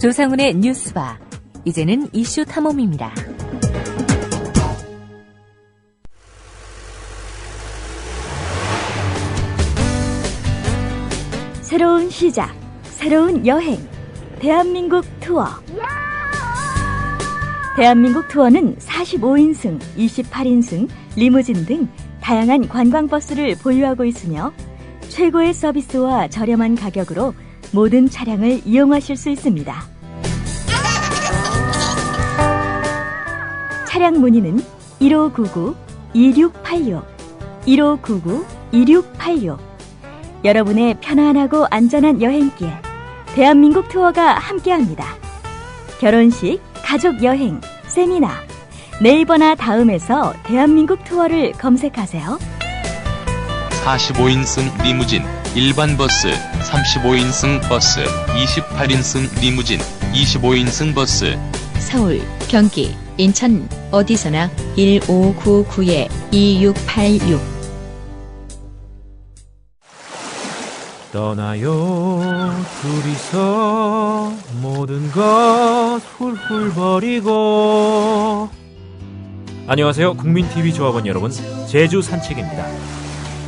조상훈의 뉴스바. 이제는 이슈 탐험입니다. 새로운 시작, 새로운 여행, 대한민국 투어. 대한민국 투어는 45인승, 28인승, 리무진 등 다양한 관광버스를 보유하고 있으며 최고의 서비스와 저렴한 가격으로 모든 차량을 이용하실 수 있습니다. 차량 문의는 1599-2686, 1599-2686. 여러분의 편안하고 안전한 여행길, 대한민국 투어가 함께합니다. 결혼식, 가족여행, 세미나, 네이버나 다음에서 대한민국 투어를 검색하세요. 45인승 리무진, 일반 버스, 35인승 버스, 28인승 리무진, 25인승 버스. 서울, 경기, 인천 어디서나 1599-2686. 떠나요 둘이서 모든 것 훌훌 버리고. 안녕하세요, 국민TV 조합원 여러분, 제주 산책입니다.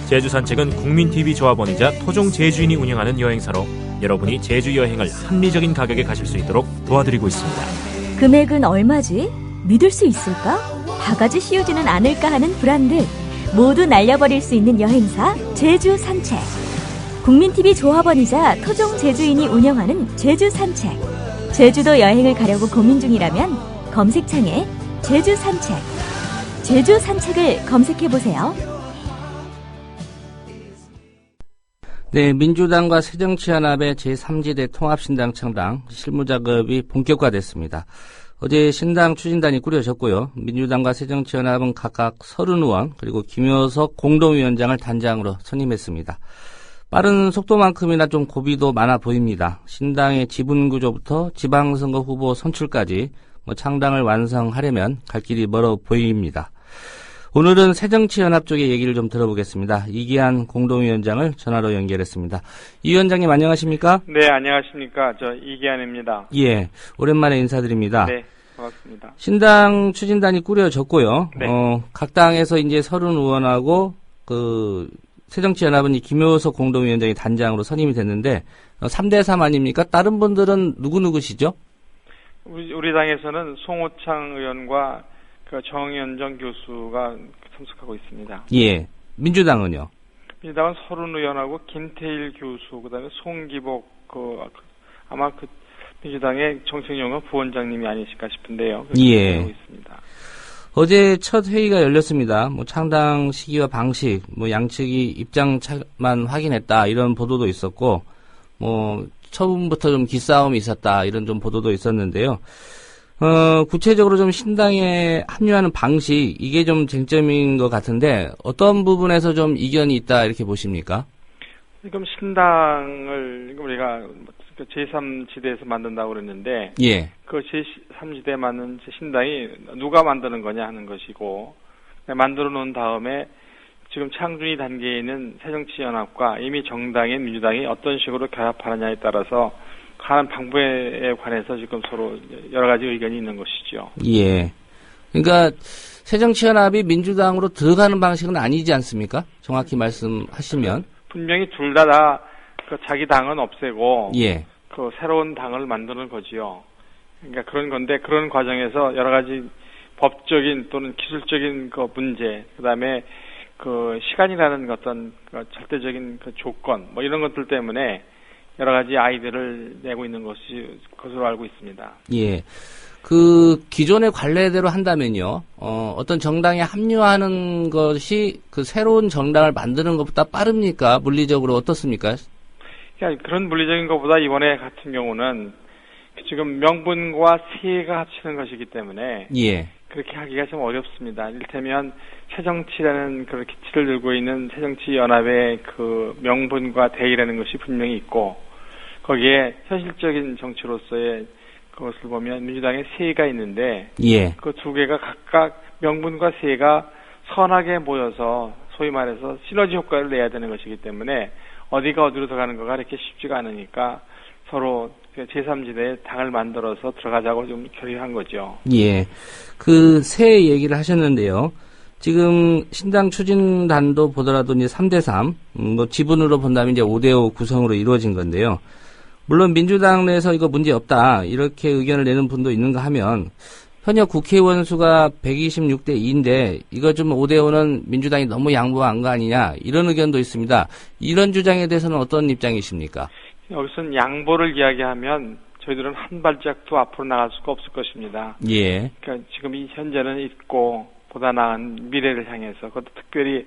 제주 산책은 국민TV 조합원이자 토종 제주인이 운영하는 여행사로 여러분이 제주 여행을 합리적인 가격에 가실 수 있도록 도와드리고 있습니다. 금액은 얼마지? 믿을 수 있을까? 바가지 씌우지는 않을까 하는 불안들 모두 날려버릴 수 있는 여행사 제주 산책. 국민TV 조합원이자 토종 제주인이 운영하는 제주 산책. 제주도 여행을 가려고 고민 중이라면 검색창에 제주 산책, 제주 산책을 검색해보세요. 네, 민주당과 새정치연합의 제3지대 통합신당 창당 실무작업이 본격화됐습니다. 어제 신당 추진단이 꾸려졌고요. 민주당과 새정치연합은 각각 30의원 그리고 김효석 공동위원장을 단장으로 선임했습니다. 빠른 속도만큼이나 좀 고비도 많아 보입니다. 신당의 지분구조부터 지방선거 후보 선출까지 창당을 완성하려면 갈 길이 멀어 보입니다. 오늘은 새정치연합 쪽의 얘기를 좀 들어보겠습니다. 이기한 공동위원장을 전화로 연결했습니다. 이 위원장님 안녕하십니까? 네, 안녕하십니까. 저 이기한입니다. 예, 오랜만에 인사드립니다. 네, 고맙습니다. 신당 추진단이 꾸려졌고요. 네. 각 당에서 이제 30의원하고 새정치연합은 이 김효석 공동위원장이 단장으로 선임이 됐는데 3대3 아닙니까? 다른 분들은 누구시죠? 우리 당에서는 송호창 의원과 정현정 교수가 참석하고 있습니다. 예. 민주당은요? 민주당은 서른 의원하고 김태일 교수, 그다음에 송기복 아마 민주당의 정책연구원 부원장님이 아니실까 싶은데요. 예. 하고 있습니다. 어제 첫 회의가 열렸습니다. 창당 시기와 방식, 양측이 입장만 확인했다 이런 보도도 있었고, 처음부터 좀 기싸움이 있었다 이런 좀 보도도 있었는데요. 구체적으로 좀 신당에 합류하는 방식, 이게 좀 쟁점인 것 같은데, 어떤 부분에서 좀 이견이 있다, 이렇게 보십니까? 지금 신당을, 우리가 제3지대에서 만든다고 그랬는데, 예. 그 제3지대에 맞는 신당이 누가 만드는 거냐 하는 것이고, 만들어 놓은 다음에 지금 창준이 단계에 있는 새정치연합과 이미 정당인 민주당이 어떤 식으로 결합하느냐에 따라서 하는 방법에 관해서 지금 서로 여러 가지 의견이 있는 것이죠. 예. 그러니까 새정치연합이 민주당으로 들어가는 방식은 아니지 않습니까? 정확히 말씀하시면. 분명히 둘 다 자기 당은 없애고 예. 새로운 당을 만드는 거지요. 그러니까 그런 건데 그런 과정에서 여러 가지 법적인 또는 기술적인 문제, 그다음에 시간이라는 어떤 절대적인 조건 이런 것들 때문에 여러 가지 아이디어를 내고 있는 것으로 알고 있습니다. 예. 기존의 관례대로 한다면요, 어떤 정당에 합류하는 것이 새로운 정당을 만드는 것보다 빠릅니까? 물리적으로 어떻습니까? 그러니까 그런 물리적인 것보다 이번에 같은 경우는 지금 명분과 세가 합치는 것이기 때문에. 예. 그렇게 하기가 좀 어렵습니다. 이를테면 새정치라는 그런 기치를 들고 있는 새정치연합의 명분과 대의라는 것이 분명히 있고, 거기에 현실적인 정치로서의 그것을 보면 민주당의 세가 있는데, 예. 그 두 개가 각각 명분과 세가 선하게 모여서 소위 말해서 시너지 효과를 내야 되는 것이기 때문에 어디가 어디로 들어가는 거가 이렇게 쉽지가 않으니까 서로 제3지대에 당을 만들어서 들어가자고 좀 결의한 거죠. 예. 그 새 얘기를 하셨는데요. 지금 신당 추진단도 보더라도 이제 3대3, 뭐 지분으로 본다면 이제 5대5 구성으로 이루어진 건데요. 물론 민주당 내에서 이거 문제 없다, 이렇게 의견을 내는 분도 있는가 하면, 현역 국회의원 수가 126대 2인데, 이거 좀 5대5는 민주당이 너무 양보한 거 아니냐, 이런 의견도 있습니다. 이런 주장에 대해서는 어떤 입장이십니까? 여기서는 양보를 이야기하면 저희들은 한 발짝도 앞으로 나갈 수가 없을 것입니다. 예. 그러니까 지금 이 현재는 있고 보다 나은 미래를 향해서, 그것도 특별히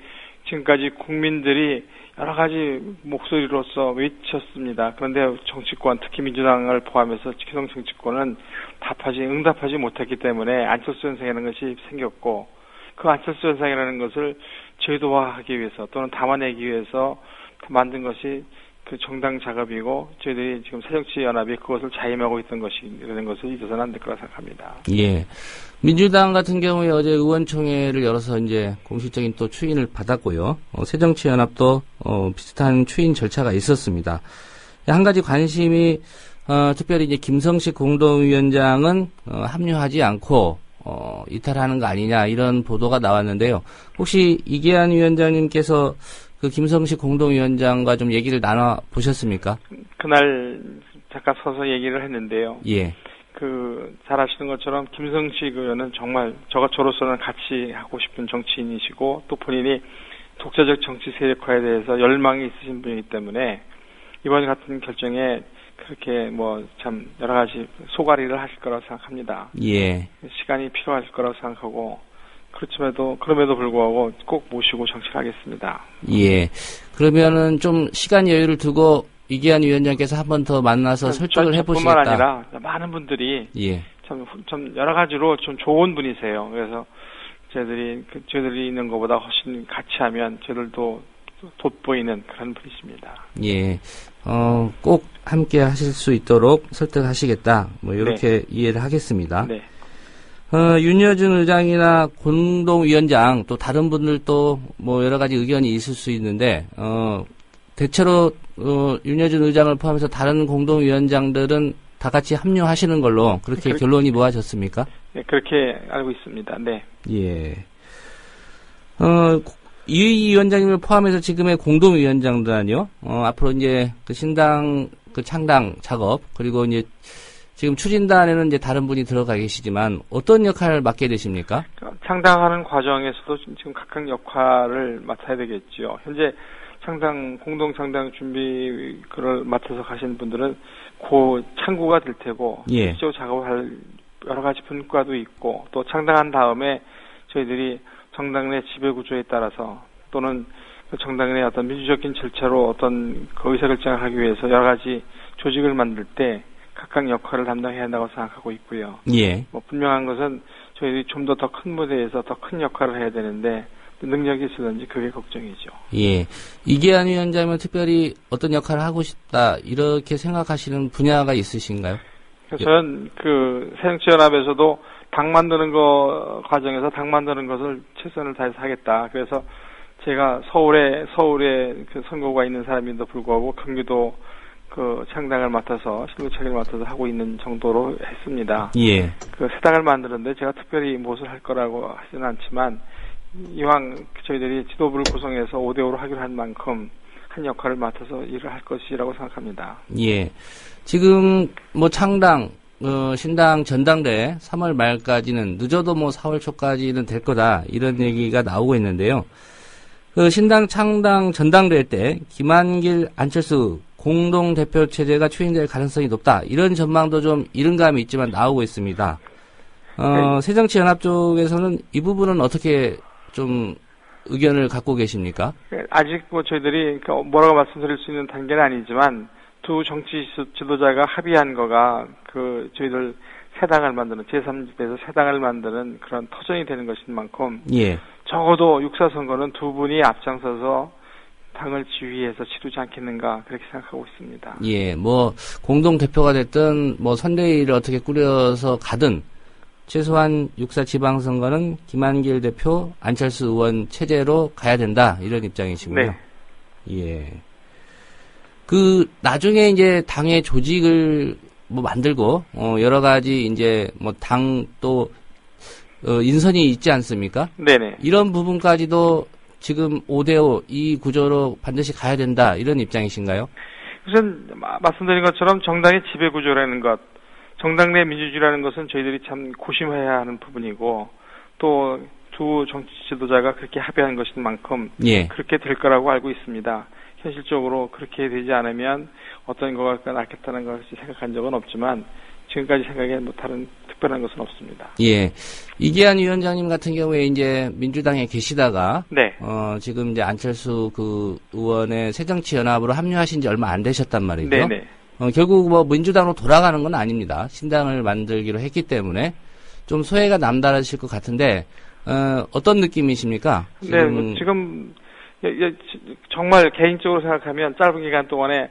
지금까지 국민들이 여러 가지 목소리로서 외쳤습니다. 그런데 정치권, 특히 민주당을 포함해서 기성 정치권은 응답하지 못했기 때문에 안철수 현상이라는 것이 생겼고, 그 안철수 현상이라는 것을 제도화하기 위해서 또는 담아내기 위해서 만든 것이 그 정당 작업이고, 저희들이 지금 새정치연합이 그것을 자임하고 있던 것이라는 것을 잊어서는 안 될 거라 생각합니다. 예. 민주당 같은 경우에 어제 의원총회를 열어서 이제 공식적인 또 추인을 받았고요. 새정치연합도 비슷한 추인 절차가 있었습니다. 한 가지 관심이 특별히 이제 김성식 공동위원장은 합류하지 않고 이탈하는 거 아니냐, 이런 보도가 나왔는데요. 혹시 이계한 위원장님께서 그 김성식 공동위원장과 좀 얘기를 나눠 보셨습니까? 그날 잠깐 서서 얘기를 했는데요. 예. 잘 아시는 것처럼 김성식 의원은 정말 저로서는 같이 하고 싶은 정치인이시고, 또 본인이 독자적 정치 세력화에 대해서 열망이 있으신 분이기 때문에 이번 같은 결정에 그렇게 참 여러 가지 소가리를 하실 거라고 생각합니다. 예. 시간이 필요하실 거라고 생각하고, 그럼에도 불구하고 꼭 모시고 정치를 하겠습니다. 예. 그러면은 좀 시간 여유를 두고 이계한 위원장께서 한 번 더 만나서 설득을 해보시겠다. 뿐만 아니라 많은 분들이 예. 참 여러 가지로 좀 좋은 분이세요. 그래서 저희들이 있는 것보다 훨씬 같이 하면 저희들도 돋보이는 그런 분이십니다. 예. 꼭 함께 하실 수 있도록 설득하시겠다. 이렇게 네. 이해를 하겠습니다. 네. 윤여준 의장이나 공동위원장, 또 다른 분들도 여러 가지 의견이 있을 수 있는데, 대체로, 윤여준 의장을 포함해서 다른 공동위원장들은 다 같이 합류하시는 걸로 그렇게 결론이 모아졌습니까? 네, 그렇게 알고 있습니다. 네. 예. 이 위원장님을 포함해서 지금의 공동위원장들은요, 앞으로 이제 그 신당, 그 창당 작업, 그리고 이제 지금 추진단에는 이제 다른 분이 들어가 계시지만 어떤 역할을 맡게 되십니까? 창당하는 과정에서도 지금 각각 역할을 맡아야 되겠죠. 현재 공동 창당 준비 그걸 맡아서 가신 분들은 그 창구가 될 테고, 예. 실제로 작업할 여러 가지 분과도 있고, 또 창당한 다음에 저희들이 정당 내 지배 구조에 따라서 또는 그 정당 내 어떤 민주적인 절차로 어떤 그 의사결정을 하기 위해서 여러 가지 조직을 만들 때 각각 역할을 담당해야 한다고 생각하고 있고요. 예. 분명한 것은 저희들이 좀 더 큰 무대에서 더 큰 역할을 해야 되는데 능력이 있을런지 그게 걱정이죠. 예. 이계한 위원장님은 특별히 어떤 역할을 하고 싶다, 이렇게 생각하시는 분야가 있으신가요? 저는 새정치연합에서도 당 만드는 과정에서 당 만드는 것을 최선을 다해서 하겠다. 그래서 제가 서울에 그 선거가 있는 사람인데도 불구하고 경기도 창당을 맡아서 실무차기를 맡아서 하고 있는 정도로 했습니다. 예. 새 당을 만드는데 제가 특별히 무엇을 할 거라고 하지는 않지만, 이왕 저희들이 지도부를 구성해서 5대5로 하기로 한 만큼 한 역할을 맡아서 일을 할 것이라고 생각합니다. 예. 지금 창당, 신당 전당대 3월 말까지는, 늦어도 4월 초까지는 될 거다, 이런 얘기가 나오고 있는데요. 신당 창당 전당대 때 김한길, 안철수 공동대표 체제가 추진될 가능성이 높다, 이런 전망도 좀 이른 감이 있지만 나오고 있습니다. 새정치연합 쪽에서는 이 부분은 어떻게 좀 의견을 갖고 계십니까? 아직 저희들이 뭐라고 말씀드릴 수 있는 단계는 아니지만, 두 정치 지도자가 합의한 거가 저희들 새 당을 만드는, 제3지대에서 새 당을 만드는 그런 터전이 되는 것인 만큼, 예. 적어도 육사 선거는 두 분이 앞장서서 당을 지휘해서 치르지 않겠는가, 그렇게 생각하고 있습니다. 예, 공동대표가 됐든, 선대위를 어떻게 꾸려서 가든, 최소한 육사 지방선거는 김한길 대표, 안철수 의원 체제로 가야 된다, 이런 입장이시군요. 네. 예. 나중에 이제 당의 조직을 뭐 만들고, 여러 가지 이제 뭐 당 또, 인선이 있지 않습니까? 네네. 이런 부분까지도 지금 5대5 이 구조로 반드시 가야 된다, 이런 입장이신가요? 우선 말씀드린 것처럼 정당의 지배 구조라는 것, 정당 내 민주주의라는 것은 저희들이 참 고심해야 하는 부분이고, 또 두 정치 지도자가 그렇게 합의한 것인 만큼 예. 그렇게 될 거라고 알고 있습니다. 현실적으로 그렇게 되지 않으면 어떤 거가 낫겠다는 것을 생각한 적은 없지만 지금까지 생각에 뭐 다른 특별한 것은 없습니다. 예. 이계한 위원장님 같은 경우에 이제 민주당에 계시다가 네. 지금 이제 안철수 그 의원의 새정치연합으로 합류하신 지 얼마 안 되셨단 말이죠. 네네. 결국 뭐 민주당으로 돌아가는 건 아닙니다. 신당을 만들기로 했기 때문에 좀 소외가 남다르실 것 같은데 어떤 느낌이십니까? 네, 뭐 지금 정말 개인적으로 생각하면 짧은 기간 동안에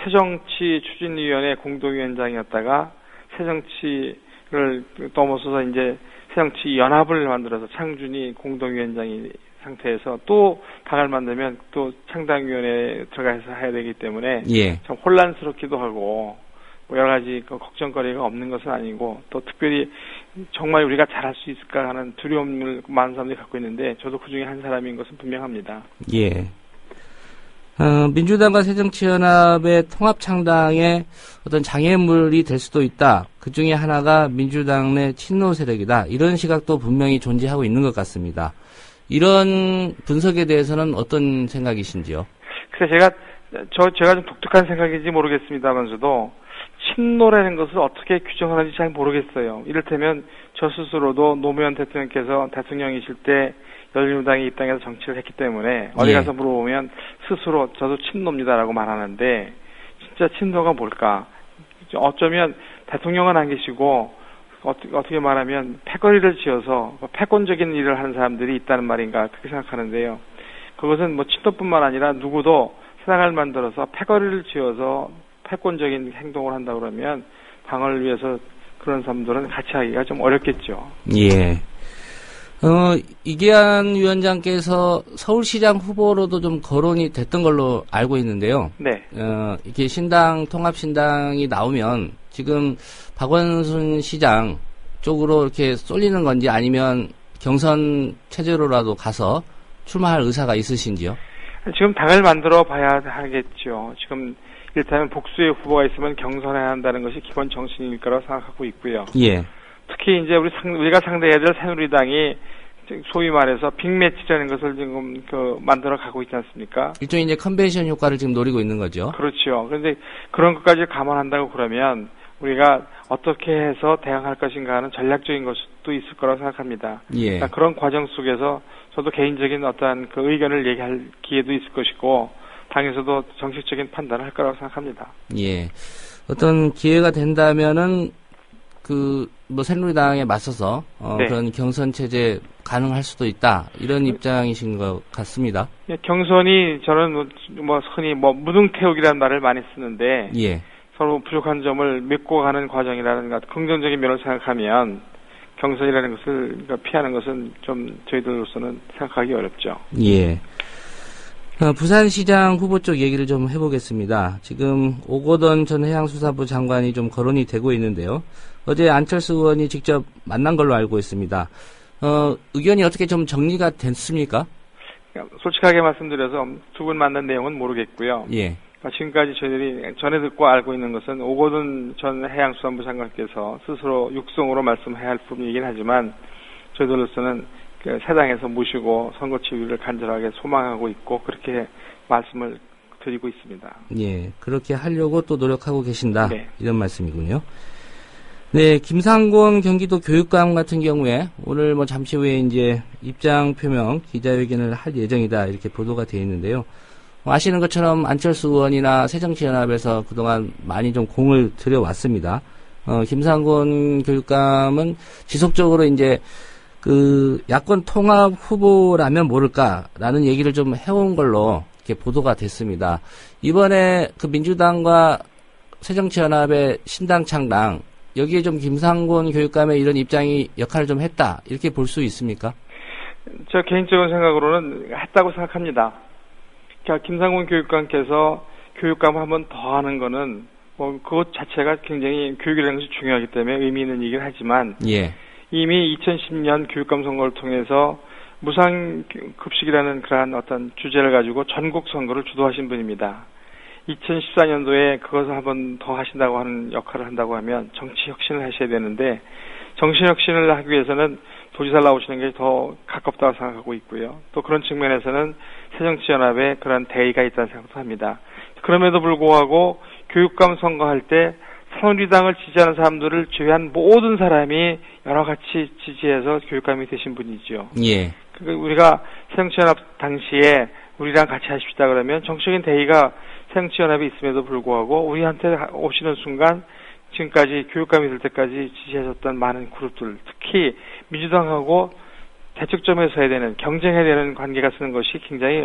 새정치 추진위원회 공동위원장이었다가 새정치를 넘어서서 이제 새정치 연합을 만들어서 창준이 공동위원장이 상태에서 또 당을 만들면 또 창당위원회에 들어가서 해야 되기 때문에 예. 좀 혼란스럽기도 하고 뭐 여러 가지 그 걱정거리가 없는 것은 아니고 또 특별히 정말 우리가 잘할 수 있을까 하는 두려움을 많은 사람들이 갖고 있는데 저도 그 중에 한 사람인 것은 분명합니다. 예. 민주당과 새정치연합의 통합창당의 어떤 장애물이 될 수도 있다. 그 중에 하나가 민주당 내 친노 세력이다. 이런 시각도 분명히 존재하고 있는 것 같습니다. 이런 분석에 대해서는 어떤 생각이신지요? 그래서 제가 좀 독특한 생각인지 모르겠습니다만서도 친노라는 것을 어떻게 규정하는지 잘 모르겠어요. 이를테면 저 스스로도 노무현 대통령께서 대통령이실 때 열린우당에 입당해서 정치를 했기 때문에 어디 가서 물어보면 스스로 저도 친노입니다라고 말하는데 진짜 친노가 뭘까? 어쩌면 대통령은 안 계시고 어떻게 말하면 패거리를 지어서 패권적인 일을 하는 사람들이 있다는 말인가 그렇게 생각하는데요. 그것은 뭐 친노뿐만 아니라 누구도 세상을 만들어서 패거리를 지어서 패권적인 행동을 한다 그러면 당을 위해서 그런 사람들은 같이 하기가 좀 어렵겠죠. 예. 이계한 위원장께서 서울시장 후보로도 좀 거론이 됐던 걸로 알고 있는데요. 네. 이렇게 통합신당이 나오면 지금 박원순 시장 쪽으로 이렇게 쏠리는 건지 아니면 경선 체제로라도 가서 출마할 의사가 있으신지요? 지금 당을 만들어 봐야 하겠죠. 지금 이를테면 복수의 후보가 있으면 경선해야 한다는 것이 기본 정신일 거라고 생각하고 있고요. 예. 특히 이제 우리가 상대해야 될 새누리당이 소위 말해서 빅매치라는 것을 지금 만들어 가고 있지 않습니까? 일종의 이제 컨벤션 효과를 지금 노리고 있는 거죠. 그렇죠. 그런데 그런 것까지 감안한다고 그러면 우리가 어떻게 해서 대응할 것인가 하는 전략적인 것도 있을 거라고 생각합니다. 예. 그러니까 그런 과정 속에서 저도 개인적인 어떠한 그 의견을 얘기할 기회도 있을 것이고 당에서도 정식적인 판단을 할 거라고 생각합니다. 예. 어떤 기회가 된다면은 뭐 새누리당에 맞서서 네. 그런 경선 체제 가능할 수도 있다. 이런 입장이신 것 같습니다. 예, 경선이 저는 뭐 흔히 무등태우기라는 말을 많이 쓰는데 예. 서로 부족한 점을 메꿔 가는 과정이라는 것, 긍정적인 면을 생각하면 경선이라는 것을 피하는 것은 좀 저희들로서는 생각하기 어렵죠. 예. 부산시장 후보 쪽 얘기를 좀 해보겠습니다. 지금 오거돈 전 해양수산부 장관이 좀 거론이 되고 있는데요. 어제 안철수 의원이 직접 만난 걸로 알고 있습니다. 의견이 어떻게 좀 정리가 됐습니까? 솔직하게 말씀드려서 두 분 만난 내용은 모르겠고요. 예. 지금까지 저희들이 전해 듣고 알고 있는 것은 오거돈 전 해양수산부 장관께서 스스로 육성으로 말씀해야 할 부분이긴 하지만 저희들로서는 새 당에서 모시고 선거 지휘를 간절하게 소망하고 있고 그렇게 말씀을 드리고 있습니다. 예, 그렇게 하려고 또 노력하고 계신다. 네. 이런 말씀이군요. 네, 김상곤 경기도 교육감 같은 경우에 오늘 뭐 잠시 후에 이제 입장 표명 기자회견을 할 예정이다 이렇게 보도가 되어 있는데요. 아시는 것처럼 안철수 의원이나 새정치연합에서 그동안 많이 좀 공을 들여왔습니다. 김상곤 교육감은 지속적으로 이제 야권 통합 후보라면 모를까라는 얘기를 좀 해온 걸로 이렇게 보도가 됐습니다. 이번에 민주당과 새정치연합의 신당 창당, 여기에 좀 김상곤 교육감의 이런 입장이 역할을 좀 했다, 이렇게 볼 수 있습니까? 저 개인적인 생각으로는 했다고 생각합니다. 김상곤 교육감께서 교육감 한 번 더 하는 거는 그것 자체가 굉장히 교육이라는 것이 중요하기 때문에 의미 있는 얘기를 하지만 예. 이미 2010년 교육감 선거를 통해서 무상급식이라는 그러한 어떤 주제를 가지고 전국 선거를 주도하신 분입니다. 2014년도에 그것을 한 번 더 하신다고 하는 역할을 한다고 하면 정치 혁신을 하셔야 되는데 정치 혁신을 하기 위해서는 도지사 나오시는 게 더 가깝다고 생각하고 있고요. 또 그런 측면에서는 새정치연합에 그런 대의가 있다는 생각도 합니다. 그럼에도 불구하고 교육감 선거할 때 새누리당을 지지하는 사람들을 제외한 모든 사람이 여러 가지 지지해서 교육감이 되신 분이죠. 예. 그러니까 우리가 새정치연합 당시에 우리랑 같이 하십시다 그러면 정치적인 대의가 새정치연합이 있음에도 불구하고 우리한테 오시는 순간 지금까지 교육감이 될 때까지 지지하셨던 많은 그룹들, 특히 민주당하고 대척점에 서야 되는, 경쟁해야 되는 관계가 쓰는 것이 굉장히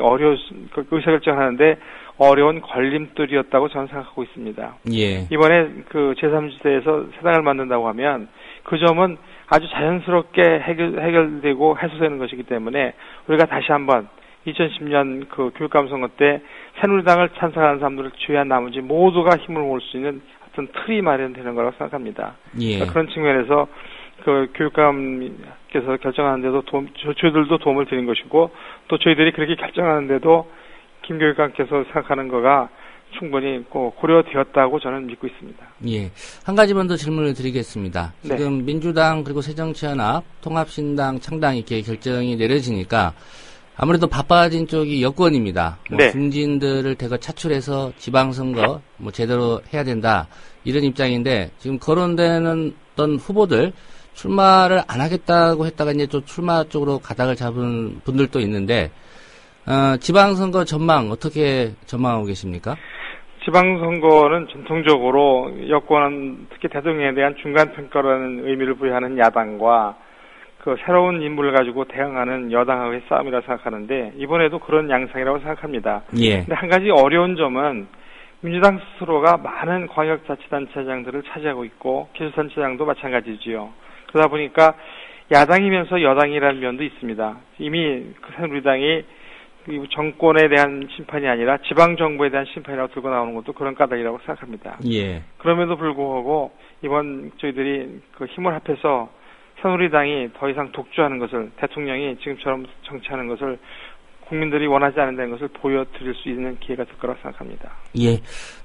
의사결정을 하는데 어려운 걸림돌이었다고 저는 생각하고 있습니다. 예. 이번에 그 제3지대에서 새당을 만든다고 하면 그 점은 아주 자연스럽게 해결되고 해소되는 것이기 때문에 우리가 다시 한번 2010년 그 교육감 선거 때 새누리당을 찬성하는 사람들을 제외한 나머지 모두가 힘을 모을 수 있는 어떤 틀이 마련되는 거라고 생각합니다. 예. 그러니까 그런 측면에서 그 교육감께서 결정하는데도 저희들도 도움을 드린 것이고 또 저희들이 그렇게 결정하는데도 김 교육감께서 생각하는 거가 충분히 고려되었다고 저는 믿고 있습니다. 예. 한 가지만 더 질문을 드리겠습니다. 네. 지금 민주당 그리고 새정치연합, 통합신당, 창당 이렇게 결정이 내려지니까 아무래도 바빠진 쪽이 여권입니다. 네. 중진들을 대거 차출해서 지방선거 제대로 해야 된다 이런 입장인데 지금 거론되는 어떤 후보들 출마를 안 하겠다고 했다가 이제 또 출마 쪽으로 가닥을 잡은 분들도 있는데 지방선거 전망 어떻게 전망하고 계십니까? 지방선거는 전통적으로 여권은 특히 대통령에 대한 중간평가라는 의미를 부여하는 야당과 그 새로운 인물을 가지고 대응하는 여당하고의 싸움이라고 생각하는데 이번에도 그런 양상이라고 생각합니다. 예. 근데 한 가지 어려운 점은 민주당 스스로가 많은 광역자치단체장들을 차지하고 있고 기초단체장도 마찬가지지요. 그러다 보니까 야당이면서 여당이라는 면도 있습니다. 이미 그 새누리당이 정권에 대한 심판이 아니라 지방정부에 대한 심판이라고 들고 나오는 것도 그런 까닭이라고 생각합니다. 예. 그럼에도 불구하고 이번 저희들이 그 힘을 합해서 새누리당이 더 이상 독주하는 것을 대통령이 지금처럼 정치하는 것을 국민들이 원하지 않는다는 것을 보여드릴 수 있는 기회가 될 거라고 생각합니다. 예.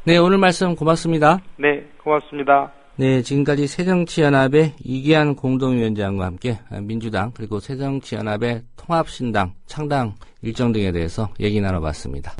네, 오늘 말씀 고맙습니다. 네, 고맙습니다. 네, 지금까지 새정치연합의 이기한 공동위원장과 함께 민주당 그리고 새정치연합의 통합신당, 창당 일정 등에 대해서 얘기 나눠봤습니다.